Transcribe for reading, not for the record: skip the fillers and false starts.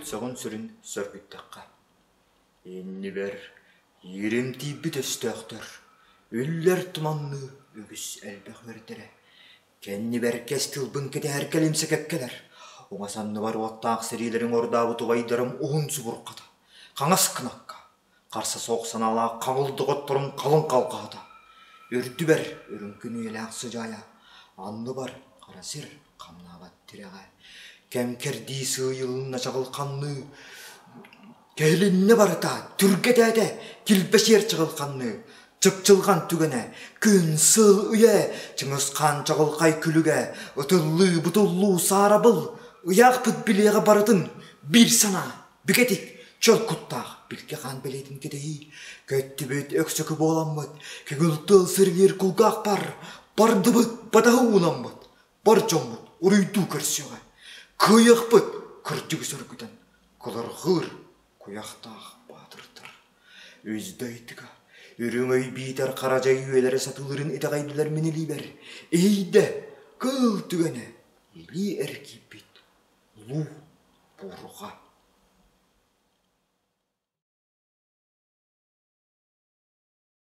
соғын сүрін сөргіттаққа. Енні бер, ерем тейбі төстіқтір, өллер тұманны өгіс әлбәқ өрдірі. Кәнні бер кәстілбін кәді әркәлемсі кәккәлер. Оңасанны бар оттақ сірелерін ордабы тұбайдарым оғын сұбұрқады. Қаңас қынаққа, қарсы соқсан ала қаңылдығы тұрым қалың қалқады. Үрді бәр, үрінкін елі ақсы жая. Анны бар, қарасыр, қамнабат тірәға. Кәмкерді сүйылына жағыл қанны. Кәлінні барыта, түргедәді, келбешер шығыл қанны. Чықчылған түгіне, күн сыл үйе, чыңысқан жағылқай күліге, ұтылы бұтылу сарабыл, ұяқ бұт білеға барытын, бір сана, бігетік, чөл құттақ, білге қан білетін кедей, көтті бөт өксікі боламыд, кегілті сіргер күлгақ барды бұт, бадағы ұламыд, бар жомыд, ұрыйду көрсеға, күйіқ бұт, күртігі сөргіден, күлір ғыр, күйақтақ батырдыр, өздайдыға. Үріңөй бейтер қаражай үйелері сатылырын етағайдылар менелей бәр. Эйді, көл түгені, елі әркепет, лу бұрға.